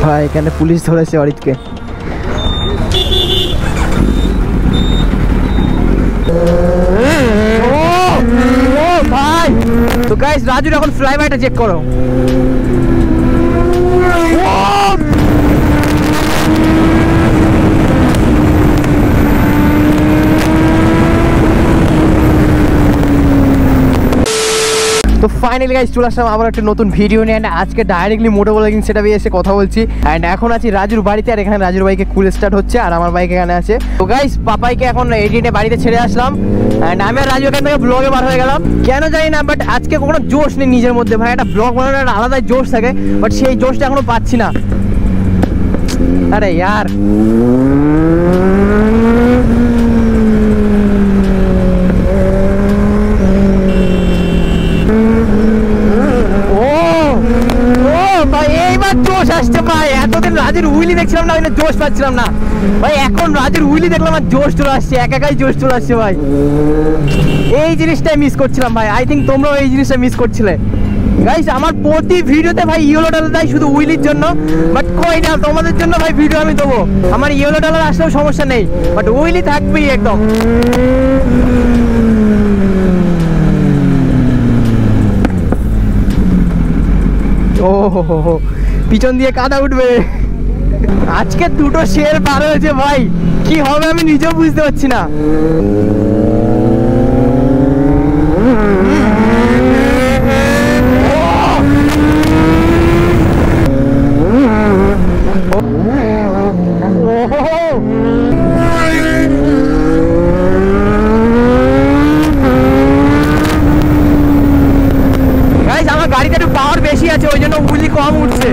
ভাই এখানে পুলিশ ধরেছে অরিতকে। ভাই তো গাইস রাজুর এখন ফ্লাইওভারটা চেক করো। তো ফাইনালি গাইস চলে আসলাম আবার একটা নতুন ভিডিও নিয়ে। আজকে ডাইরেক্টলি মোটো ব্লগিং সেটআপে এসে কথা বলছি। অ্যান্ড এখন আছি রাজুর বাড়িতে, আর এখানে রাজুর বাইকে কুল স্টার্ট হচ্ছে আর আমার বাইক এখানে আছে। তো গাইস পাপাইকে এখন এডিটে বাড়িতে ছেড়ে আসলাম। অ্যান্ড আমি আর রাজু এখান থেকে ব্লগে বার হয়ে গেলাম, কেন জানি না, বাট আজকে কোনো জোশ নেই নিজের মধ্যে। ভাই একটা ব্লগ বানানোর একটা আলাদাই জোশ থাকে, বাট সেই জোশটা এখনো পাচ্ছি না। আরে ইয়ার জোশ আসছে ভাই। এতদিন রাজুর উইলি দেখছিলাম না, জোশ পাচ্ছিলাম না ভাই। এখন রাজুর উইলি দেখলাম আর জোশ চলে আসছে, একাই জোশ চলে আসছে ভাই। এই জিনিসটাই মিস করছিলাম ভাই। আই থিঙ্ক তোমরাও এই জিনিসটা মিস করছিলে গাইস। আমার প্রতি ভিডিওতে ভাই ইয়েলো ডলার দেয় শুধু উইলির জন্য, বাট কই না তোমাদের জন্য ভাই ভিডিও আমি দেবো। আমার ইয়েলো ডলার আসলেও সমস্যা নেই, বাট উইলি থাকবেই একদম। ও হো পিছন দিয়ে কাদা উঠবে। আজকে দুটো শের পার হয়েছে ভাই, কি হবে আমি নিজেও বুঝতে পারছি না। আমার গাড়িতে একটু পাওয়ার বেশি আছে, ওই জন্য উইলি কম উঠছে।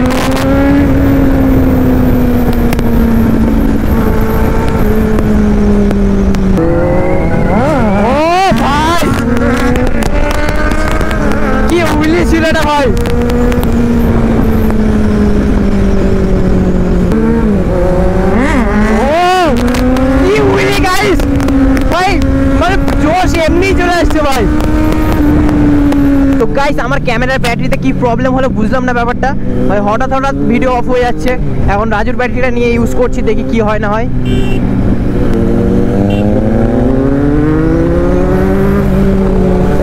কি উইলি ছিল এটা ভাই। কি উইলি গাইস ভাই, মানে জোশ এমনি চলে আসছে ভাই। তো গাইস আমার ক্যামেরার ব্যাটারিতে কি প্রবলেম হলো বুঝলাম না ব্যাপারটা ভাই। হঠাৎ হঠাৎ ভিডিও অফ হয়ে যাচ্ছে। এখন রাজুর ব্যাটারিটা নিয়ে ইউজ করছি, দেখি কি হয় না হয়।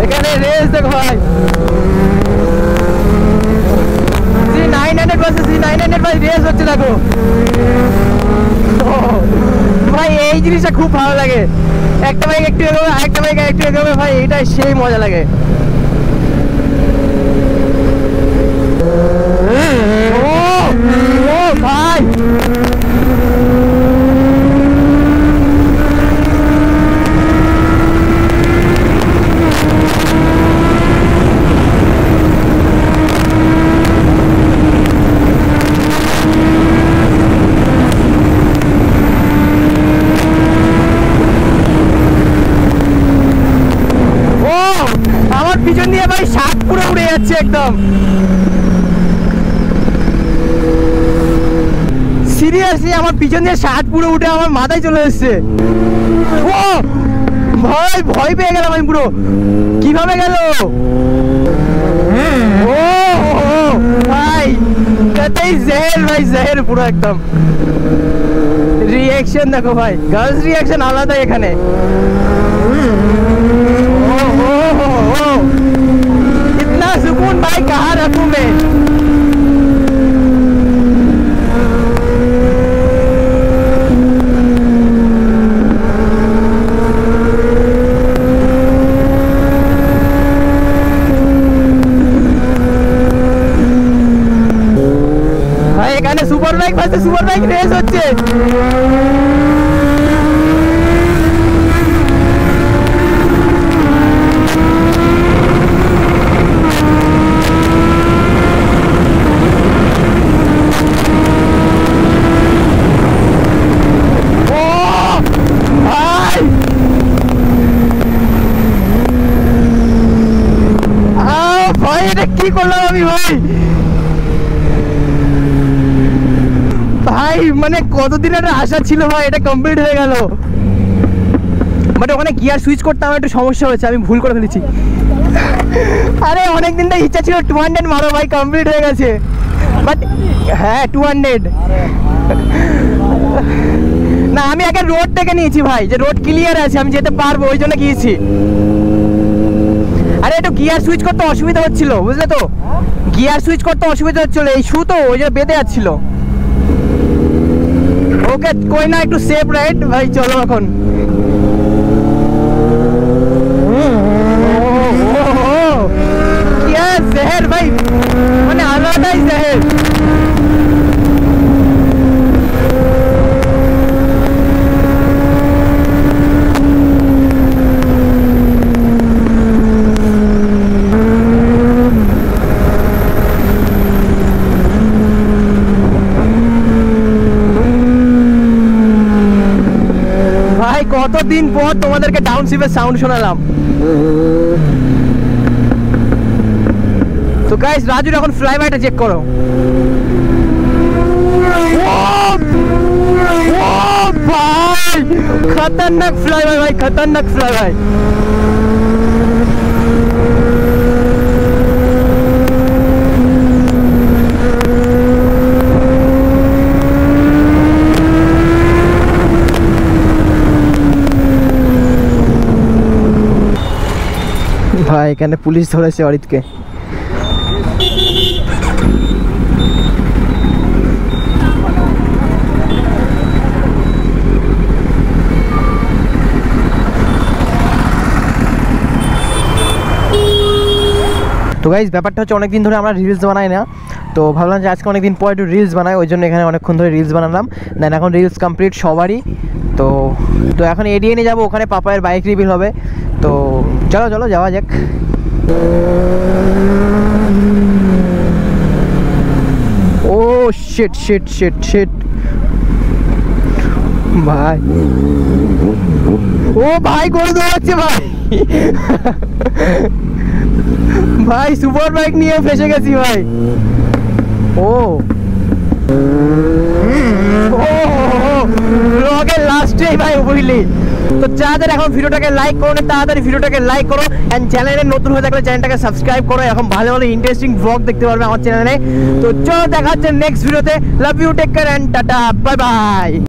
এখানে রেস দেখো ভাই, C900 ভার্সেস C900 ভাই রেস হচ্ছে দেখো ভাই। এই জিনিসটা খুব ভালো লাগে, একটা বাইক একটু এগোবে আরেকটা বাইক একটু এগোবে ভাই, এটাই সেই মজা লাগে। ভাই আমার পিছন দিয়ে ভাই শাক পুরো উড়ে যাচ্ছে একদম। সিরিয়াসলি আমার পিছন দিয়ে শার্ট পুরো উঠে আমার মাথায় চলে এসছে। ও ভাই ভয় পেয়ে গেলাম আমি পুরো, কিভাবে গেল। ও ভাই এটাই জেহের ভাই, জেহের পুরো একদম। রিঅ্যাকশন দেখো ভাই, গার্লস রিঅ্যাকশন আলাদা এখানে। इतना सुकून भाई कहाँ रखूं मैं। ভাই এখানে super bike versus super bike race হচ্ছে। কি করলাম আমি ভাই। ভাই মানে কতদিনের আশা ছিল ভাই, এটা কমপ্লিট হয়ে গেল। বাট ওখানে গিয়ার সুইচ করতে আমার একটু সমস্যা হয়েছে, আমি ভুল করে ফেলেছি। আরে অনেকদিন তো ইচ্ছা ছিল 200 মারো ভাই, কমপ্লিট হয়ে গেছে। বাট হ্যাঁ 200 না আমি আগে রোড থেকে নিয়েছি ভাই, যে রোড ক্লিয়ার আছে আমি যেতে পারবো ওই জন্য গিয়েছি। আরে একটু গিয়ার সুইচ করতে অসুবিধা হচ্ছিল বুঝলে তো, গিয়ার সুইচ করতে অসুবিধা হচ্ছিল, এই শু তো ওই জন্য বেঁধে যাচ্ছিল। ওকে কই না, একটু সেফ রাইড ভাই, চলো এখন। জেহের ভাই, মানে আলাদাই জেহের। ভাই কতদিন পর তোমাদেরকে ডাউনশিপের সাউন্ড শোনালাম। তো গাইস রাজুর এখন ফ্লাইবাইটা চেক করো। ভাই খতরনাক ফ্লাইবাই ভাই, খতরনাক ফ্লাইবাই। ভাই এখানে পুলিশ ধরেছে অরিতকে। তো গাইস ব্যাপারটা হচ্ছে অনেকদিন ধরে আমরা রিলস বানাই না, তো ভাবলাম যে আজকে অনেকদিন পর একটু রিলস বানাই, ওই জন্য এখানে অনেকক্ষণ ধরে রিলস বানালাম। দেন এখন রিলস কমপ্লিট সবারই। তো তো এখন এডিয়ে নিয়ে যাবো, ওখানে পাপায়ের বাইক রিভিল হবে। তো চলো চলো যাওয়া যাক। ও শিট শিট শিট শিট ভাই, ও ভাই করে দৌড়াচ্ছে ভাই। ভাই সুপার বাইক নিয়ে ফেসে গেছি ভাই। ও ব্লগের লাস্টে ভাই বুঝলি। তো যাদের এখন ভিডিওটাকে লাইক করো না, তাড়াতাড়ি ভিডিওটাকে লাইক করো, এন্ড চ্যানেলে নতুন হয়ে থাকলে চ্যানেলটাকে সাবস্ক্রাইব করো, এখন ভালো ভালো ইন্টারেস্টিং ব্লগ দেখতে পারবে আমার চ্যানেলে। তো চলো দেখা হচ্ছে নেক্সট ভিডিওতে। Love you, take care and tata, bye by.